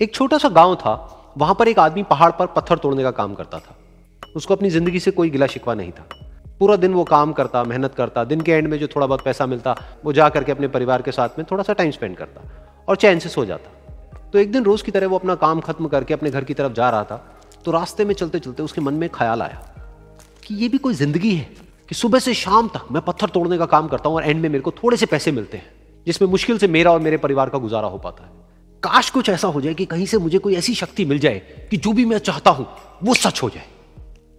एक छोटा सा गांव था, वहां पर एक आदमी पहाड़ पर पत्थर तोड़ने का काम करता था। उसको अपनी जिंदगी से कोई गिला शिकवा नहीं था। पूरा दिन वो काम करता, मेहनत करता, दिन के एंड में जो थोड़ा बहुत पैसा मिलता वो जा करके अपने परिवार के साथ में थोड़ा सा टाइम स्पेंड करता और चैन से सो जाता। तो एक दिन रोज की तरह वो अपना काम खत्म करके अपने घर की तरफ जा रहा था, तो रास्ते में चलते चलते उसके मन में ख्याल आया कि ये भी कोई जिंदगी है कि सुबह से शाम तक मैं पत्थर तोड़ने का काम करता हूं और एंड में मेरे को थोड़े से पैसे मिलते हैं, जिसमें मुश्किल से मेरा और मेरे परिवार का गुजारा हो पाता है। काश कुछ ऐसा हो जाए कि कहीं से मुझे कोई ऐसी शक्ति मिल जाए कि जो भी मैं चाहता हूं वो सच हो जाए।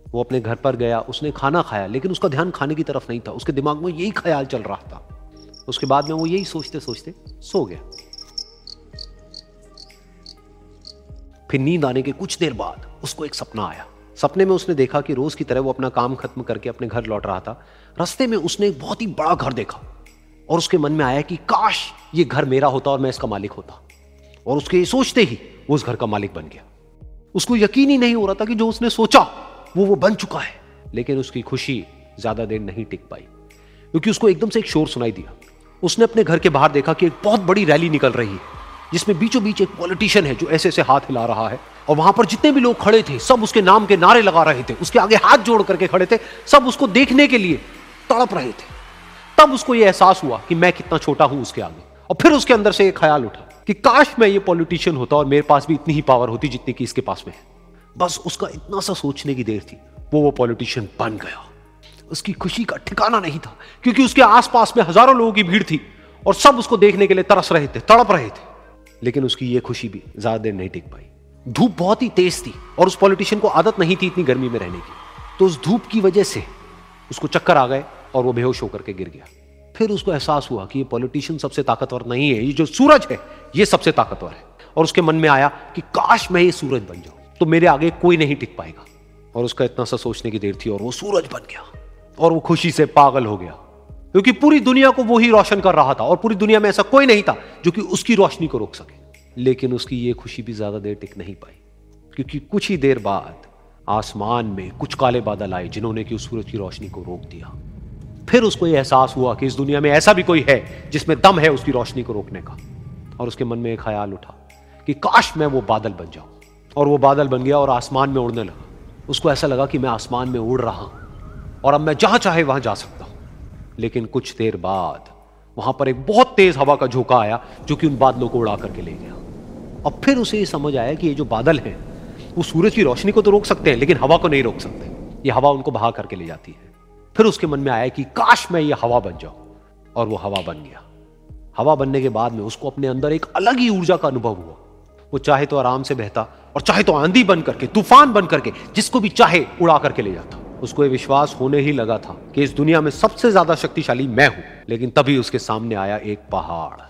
वो अपने घर पर गया, उसने खाना खाया, लेकिन उसका ध्यान खाने की तरफ नहीं था। उसके दिमाग में यही ख्याल चल रहा था। उसके बाद में वो यही सोचते सोचते सो गया। फिर नींद आने के कुछ देर बाद उसको एक सपना आया। सपने में उसने देखा कि रोज की तरह वो अपना काम खत्म करके अपने घर लौट रहा था। रास्ते में उसने एक बहुत ही बड़ा घर देखा और उसके मन में आया कि काश ये घर मेरा होता और मैं इसका मालिक होता। और उसके सोचते ही वो उस घर का मालिक बन गया। उसको यकीन ही नहीं हो रहा था कि जो उसने सोचा वो बन चुका है। लेकिन उसकी खुशी ज्यादा देर नहीं टिक पाई, क्योंकि उसको एकदम से एक शोर सुनाई दिया। उसने अपने घर के बाहर देखा कि एक बहुत बड़ी रैली निकल रही है, जिसमें बीचों बीच एक पॉलिटिशियन है जो ऐसे ऐसे हाथ हिला रहा है। और वहां पर जितने भी लोग खड़े थे सब उसके नाम के नारे लगा रहे थे, उसके आगे हाथ जोड़ करके खड़े थे, सब उसको देखने के लिए तड़प रहे थे। तब उसको यह एहसास हुआ कि मैं कितना छोटा हूं उसके आगे। और फिर उसके अंदर से एक ख्याल उठा कि काश मैं ये पॉलिटिशियन होता और मेरे पास भी इतनी ही पावर होती जितनी कि इसके पास में है। बस उसका इतना सा सोचने की देर थी, वो पॉलिटिशियन बन गया। उसकी खुशी का ठिकाना नहीं था, क्योंकि उसके आसपास में हजारों लोगों की भीड़ थी और सब उसको देखने के लिए तरस रहे थे, तड़प रहे थे। लेकिन उसकी ये खुशी भी ज्यादा देर नहीं टिक पाई। धूप बहुत ही तेज थी और उस पॉलिटिशियन को आदत नहीं थी इतनी गर्मी में रहने की। तो उस धूप की वजह से उसको चक्कर आ गए और वो बेहोश होकर के गिर गया। फिर उसको एहसास हुआ कि ये पॉलिटिशियन सबसे ताकतवर नहीं है, ये जो सूरज है ये सबसे ताकतवर है। और उसके मन में आया कि काश मैं ये सूरज बन जाऊं तो मेरे आगे कोई नहीं टिक पाएगा। और उसका इतना सा सोचने की देर थी और वो सूरज बन गया। और वो खुशी से पागल हो गया, क्योंकि पूरी दुनिया को वो ही रोशन कर रहा था और पूरी दुनिया में ऐसा कोई नहीं था जो कि उसकी रोशनी को रोक सके। लेकिन उसकी ये खुशी भी ज्यादा देर टिक नहीं पाई, क्योंकि कुछ ही देर बाद आसमान में कुछ काले बादल आए जिन्होंने कि उस सूरज की रोशनी को रोक दिया। फिर उसको यह एहसास हुआ कि इस दुनिया में ऐसा भी कोई है जिसमें दम है उसकी रोशनी को रोकने का। और उसके मन में एक ख्याल उठा कि काश मैं वो बादल बन जाऊं। और वो बादल बन गया और आसमान में उड़ने लगा। उसको ऐसा लगा कि मैं आसमान में उड़ रहा हूं और अब मैं जहां चाहे वहां जा सकता हूं। लेकिन कुछ देर बाद वहां पर एक बहुत तेज हवा का झोंका आया जो कि उन बादलों को उड़ा करके ले गया। और फिर उसे ये समझ आया कि ये जो बादल हैं वो सूरज की रोशनी को तो रोक सकते हैं, लेकिन हवा को नहीं रोक सकते। ये हवा उनको बहा करके ले जाती है। फिर उसके मन में आया कि काश मैं ये हवा बन जाऊं। और वो हवा बन गया। हवा बनने के बाद में उसको अपने अंदर एक अलग ही ऊर्जा का अनुभव हुआ। वो चाहे तो आराम से बहता और चाहे तो आंधी बन करके, तूफान बन करके, जिसको भी चाहे उड़ा करके ले जाता। उसको ये विश्वास होने ही लगा था कि इस दुनिया में सबसे ज्यादा शक्तिशाली मैं हूं। लेकिन तभी उसके सामने आया एक पहाड़।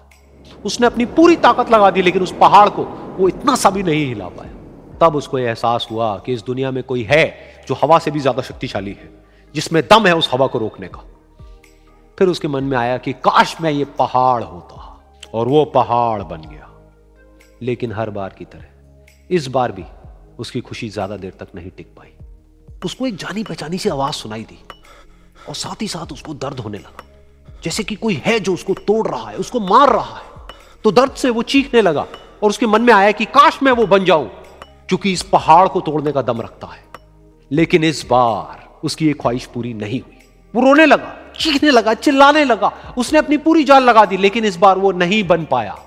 उसने अपनी पूरी ताकत लगा दी, लेकिन उस पहाड़ को वो इतना सा भी नहीं हिला पाया। तब उसको यह एहसास हुआ कि इस दुनिया में कोई है जो हवा से भी ज्यादा शक्तिशाली है, जिसमें दम है उस हवा को रोकने का। फिर उसके मन में आया कि काश मैं ये पहाड़ होता। और वो पहाड़ बन गया। लेकिन हर बार की तरह इस बार भी उसकी खुशी ज्यादा देर तक नहीं टिक पाई। उसको एक जानी पहचानी सी आवाज सुनाई दी और साथ ही साथ उसको दर्द होने लगा, जैसे कि कोई है जो उसको तोड़ रहा है, उसको मार रहा है। तो दर्द से वो चीखने लगा और उसके मन में आया कि काश मैं वो बन जाऊं क्योंकि इस पहाड़ को तोड़ने का दम रखता है। लेकिन इस बार उसकी एक ख्वाहिश पूरी नहीं हुई। वो रोने लगा, चीखने लगा, चिल्लाने लगा। उसने अपनी पूरी जान लगा दी, लेकिन इस बार वो नहीं बन पाया।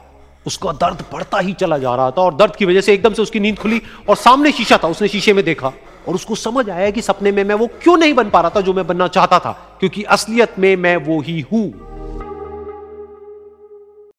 उसका दर्द बढ़ता ही चला जा रहा था और दर्द की वजह से एकदम से उसकी नींद खुली और सामने शीशा था। उसने शीशे में देखा और उसको समझ आया कि सपने में मैं वो क्यों नहीं बन पा रहा था जो मैं बनना चाहता था, क्योंकि असलियत में मैं वो ही हूं।